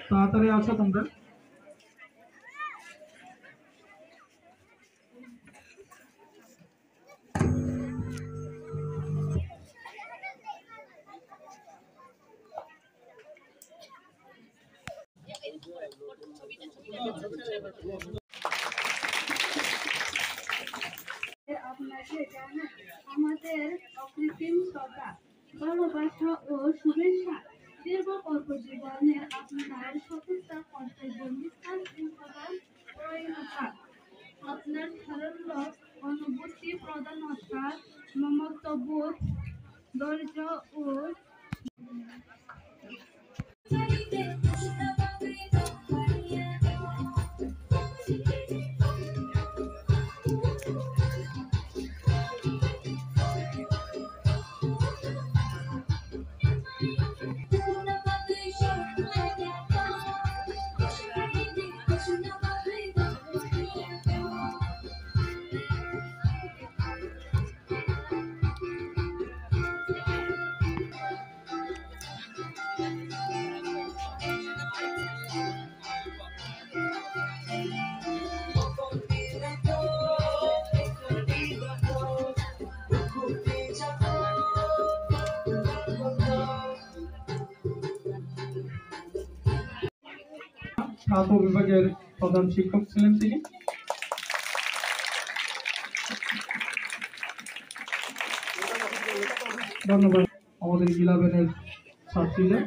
তাড়াতাড়ি আসো তোমরা। আমাদের অকৃত্রিম শ্রদ্ধা, ভালোবাসা ও শুভেচ্ছা। দীর্ঘ কর্মজীবনের আপনার সততা, কর্তব্য নিষ্ঠা, শৃঙ্খলা, পরায়ণতা, আপনার সারল্য, অনুভূতি, প্রধানতা, মমত্ববোধ, ধৈর্য ও ছাত্র বিভাগের প্রধান শিক্ষক ছিলেন তিনি। ধন্যবাদ আমাদের গিলাবেনের ছাত্রীরা।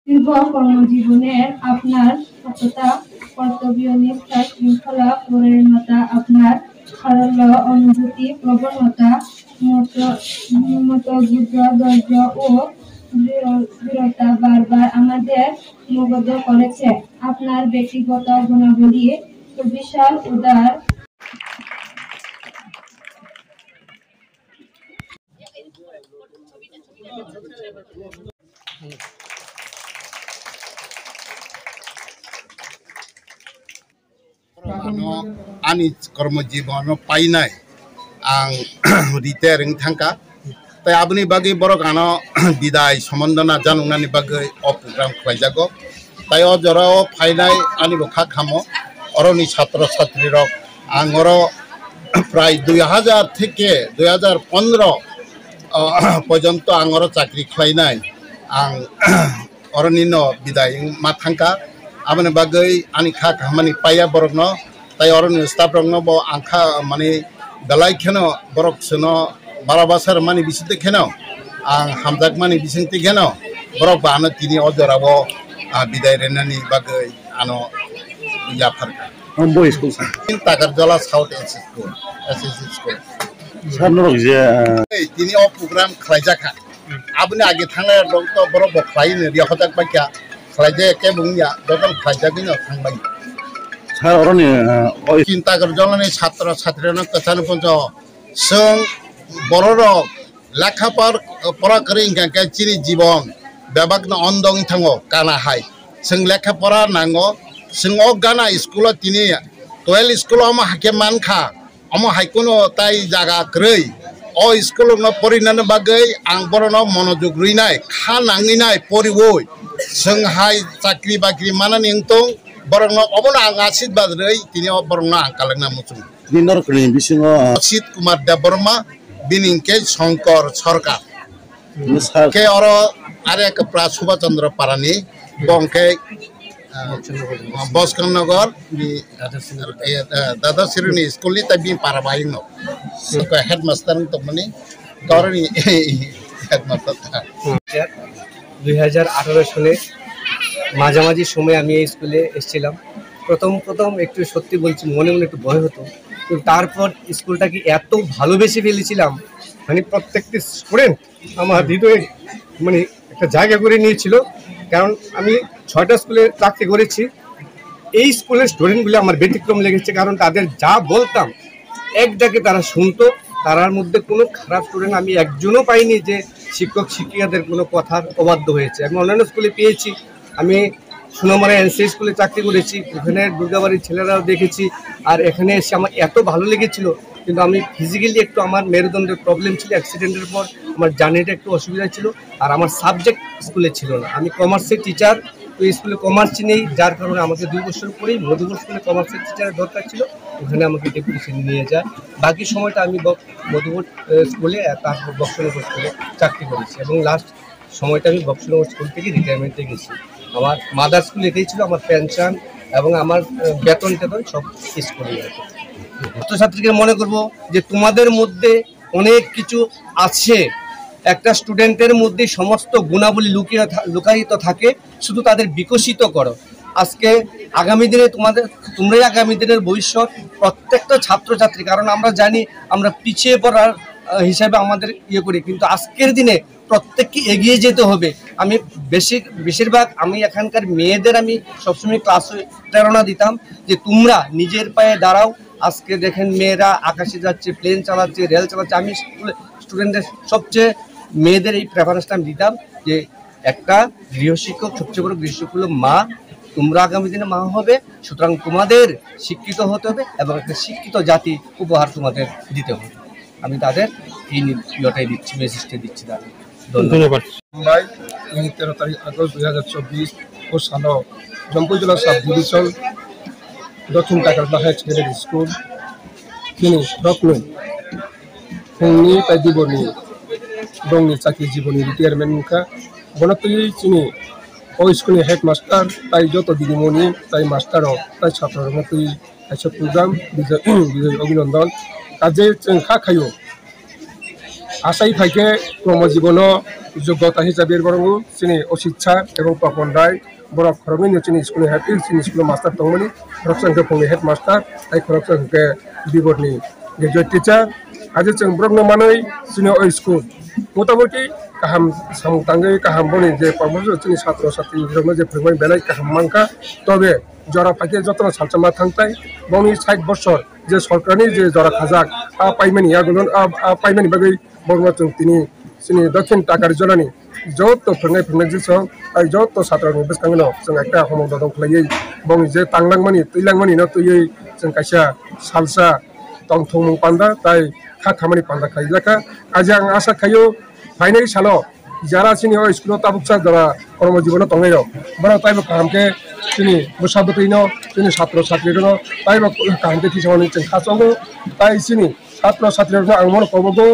দীর্ঘ কর্মজীবনের আপনার সততা, কর্তব্য নিষ্ঠা, শৃঙ্খলা, পরায়ণতা, আপনার সারল্য, অনুভূতি, প্রবণতা, মমত্ববোধ, ধৈর্য ও দৃঢ়তা বারবার আমাদের মুগ্ধ করেছে। আপনার ব্যক্তিগত গুণাবলী সুবিশাল, উদার, Ani कर्मजीवन पाइनाय आं रिटायारिं थांका ताई आबनि बागै बरगानो बिदाय सम्बन्धना जानुंनानि बागै अ प्रग्राम खालायजागो ताई अ जराव फाइनाय आनि बखा खामो अरनि छात्र छात्री रक आं अर प्राय 2000 থেকে 2015 पर्यन्त आं अर चाकरी खालायनाय आं अरनिनो बिदाय मा थांका आबनि बागै आनि खा खामानि पाया बरगनो ताई अरनि स्टाफ रंनो बो आंखा माने दलाय खेनो बरक सनो 12 बोसोर माने बिसिते खेनो आं हामजाक माने बिसिंते खेनो बरक बानो तिनि अजराबो बिदाय रेनानि बागै आनो याफारका बो स्कुल इन ताकारजला साउथ स्कुल एसएससी स्कुल सारनो जे तिनि अ प्रोग्राम खालायजाखा आबनि आगे थांनाय दं तो बरक बखायनो रिया हजाक बाक्या खालायजे के बुंया दगल खालायजागिनो थांबाय सार अरनि चिन्ता करजलानि छात्र छात्रीनो कथान पन्ज जों बर' लेखा पढ़ा करें क्या चिनी जीवन बेबागनो अंदं थांगो गाना हाय जों लेखा पढ़ा नांगो जों गाना स्कुल तिनि 12 स्कुल हम हाके मानखा हम हायकुनो ताई जागा क्रय अ स्कुल न परिनानो बागै आं बरनो मनोयोग रुइनाय खा नांगिनाय परिवय जों हाय चाकरी बाकरी मानानि इंतो बरनो अबनो आं आशीर्वाद रै तिनि बरनो आं कालंना मुसुम दिनर क्रय बिसिङो असित कुमार देवबर्मा बिनिंके शंकर सरकार के और आरे कपड़ा सुभाष चंद्र पारानी बंके बसकनगर दादा सिरुनी स्कूल नि तबि पाराबायिं नो हेडमास्टर तो मने करनी हेडमास्टर 2018 সালে মাঝামাঝি সময় আমি এই স্কুলে এসেছিলাম। প্রথম একটু সত্যি বলছি মনে মনে একটু ভয় হতো, কিন্তু তারপর স্কুলটাকে এত ভালোবেসে ফেলেছিলাম, মানে প্রত্যেকটি স্টুডেন্ট আমার হৃদয়ে মানে একটা জায়গা করে নিয়েছিল। কারণ আমি 6টা স্কুলে চাকরি করেছি, এই স্কুলের স্টুডেন্টগুলো আমার ব্যতিক্রম লেগেছে। কারণ তাদের যা বলতাম এক ডাকে তারা শুনতো। তারার মধ্যে কোনো খারাপ স্টুডেন্ট আমি একজনও পাইনি যে শিক্ষক শিক্ষিকাদের কোনো কথার অবাধ্য হয়েছে। আমি অন্যান্য স্কুলে পেয়েছি, আমি সুনামারা এনসি স্কুলে চাকরি করেছি, ওখানে দুর্গাবাড়ির ছেলেরাও দেখেছি। আর এখানে এসে আমার এত ভালো লেগেছিল, কিন্তু আমি ফিজিক্যালি একটু আমার মেরুদণ্ডের প্রবলেম ছিল, অ্যাক্সিডেন্টের পর আমার জার্নিটা একটু অসুবিধা ছিল। আর আমার সাবজেক্ট স্কুলে ছিল না, আমি কমার্সের টিচার, তো স্কুলে কমার্স নেই, যার কারণে আমাকে 2 বছর পরেই মধুপুর স্কুলে কমার্সের টিচারের দরকার ছিল, ওখানে আমাকে ডেপুটেশন নিয়ে যায়। বাকি সময়টা আমি মধুপুর স্কুলে, তারপর বক্সনগর স্কুলে চাকরি করেছি এবং লাস্ট সময়টা আমি বক্সনগর স্কুল থেকে রিটায়ারমেন্টে গেছি। আমার মাদার স্কুল এটাই ছিল, আমার পেনশন এবং আমার বেতন টেতন সব স্কুলে আছে। ছাত্রছাত্রীকে মনে করব যে তোমাদের মধ্যে অনেক কিছু আছে, একটা স্টুডেন্টের মধ্যে সমস্ত গুণাবলী লুকায়িত থাকে, শুধু তাদের বিকশিত করো। আজকে আগামী দিনে তোমরাই আগামী দিনের ভবিষ্যৎ, প্রত্যেকটা ছাত্রছাত্রী। কারণ আমরা জানি আমরা পিছিয়ে পড়ার হিসাবে আমাদের করি, কিন্তু আজকের দিনে প্রত্যেককে এগিয়ে যেতে হবে। আমি বেশিরভাগ আমি এখানকার মেয়েদের আমি সবসময় ক্লাসে প্রেরণা দিতাম যে তোমরা নিজের পায়ে দাঁড়াও। আজকে দেখেন মেয়েরা আকাশে যাচ্ছে, প্লেন চালাচ্ছে, রেল চালাচ্ছে। আমি স্টুডেন্টদের সবচেয়ে মেয়েদের এই প্রেফারেন্সটা আমি দিতাম যে একটা গৃহশিক্ষক, সবচেয়ে বড় গৃহশিক্ষক হলো মা। তোমরা আগামী দিনে মা হবে, সুতরাং তোমাদের শিক্ষিত হতে হবে এবং একটা শিক্ষিত জাতি উপহার তোমাদের দিতে হবে। আমি তাদের এই ইয়েটাই দিচ্ছি, মেসেজটা দিচ্ছি তাদের। ধন্যবাদ। মুম্বাই 13 তারিখ আগস্ট 2024 ও সালো জম্পুই জেলা সাব ডিভিশন দক্ষিণ টাকারবা हाई सेकेंडारि स्कुल তিনি রত্ন फुंनि बायदिबनि दंनि चाकरि जीवननि रिटायारमेन्टखा बनतुई चिनि ओ स्कुलनि हेडमास्टार ताई जत दिदिमणि ताई मास्टार ताई छात्र मतुई आइसा प्रोग्राम विजय अभिनंदन काजे जों खाखायो आशाई फाइके कर्मजीवन योग्यता हिसाबै बरंगु चिनि अशिक्षा एवं तपन राय बरफ खरगनि चिनि स्कुल हेड चिनि स्कुल मास्टार दंमोनि खरगसंखे फुंनि हेडमास्टार ताई खरगसंखे बिबरनि ग्रेजुएट टीचार आज जों ब्रह्म मानै चिनि ओ स्कुल मोटामोटी गाहाम सामतांगै गाहाम बनि जे परमोज चिनि छात्र छात्री जे फोरोंबाय बेलाय गाहाम मांखा तबे जरा फाइके जतना सालचामा थांताय बनि 60 बছর जे सरकारनि जे जरा खाजाक पाइमानि आगुलन पाइमानि बागै बरमाचों तिनि चिनि दक्षिण टाकार जिल्लानि जत फोरोंनाय जेसेबां जत छात्रनि बेसखांनो जों एकटा हमद दंख्लायै बनि जे तांलांमानि तैलांमानि न तैयै जों कायसा सालसा तंथं पान्दा ताई खा खामानि पान्दा खाइलाका आज आं आशा खायो फाइनाल सालो যারা চিনি ও স্কুল তাবুকসা যারা কর্মজীবন তঙ্গাই বড় তাইব কাহামকে চিনি মুসাবতৈন চিনি ছাত্র ছাত্রীর তাইব কাহামকে থিসামানি जों खासावो তাই চিনি ছাত্র ছাত্রীর आं मन कबगो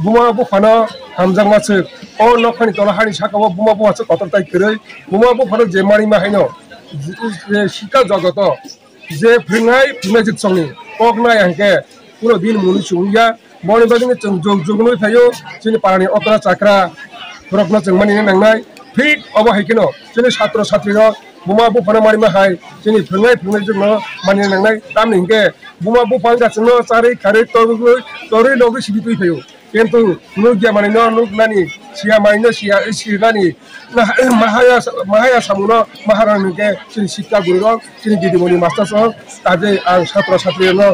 बुमा बुफानो हामजांमासो ओ नखनि तलहानि साकाव बुमा बुमासो कतरताय करै बुमा बुफानो जे मानि माहायनो जे शिक्षा जगत जे फैनाय जितसंनि कगनाय आंके कुनो दिन मुनि सुंगिया बनि बादिनो जों जुगनै थायो चिनि पारानि अकरा चाक्रा रत्न जों मानिनो नांनाय फिट अबहायकिनो जोंनि छात्र छात्रीनो बुमा बुफानो मानि माहाय जोंनि फोरोंनाय जोंनो मानिनो नांनाय तामनि हिंके बुमा बुफान गासिनो चारै खारै तरै लोगै सिबितै फैयो किन्तु नुगिया मानिनो नुगनानि सिया मानिनो सियानि माहाया सामुनो महारानिके जोंनि शिक्षा गुरु जोंनि दिदिमणि मास्टार सह ताजे आं छात्र छात्रीनो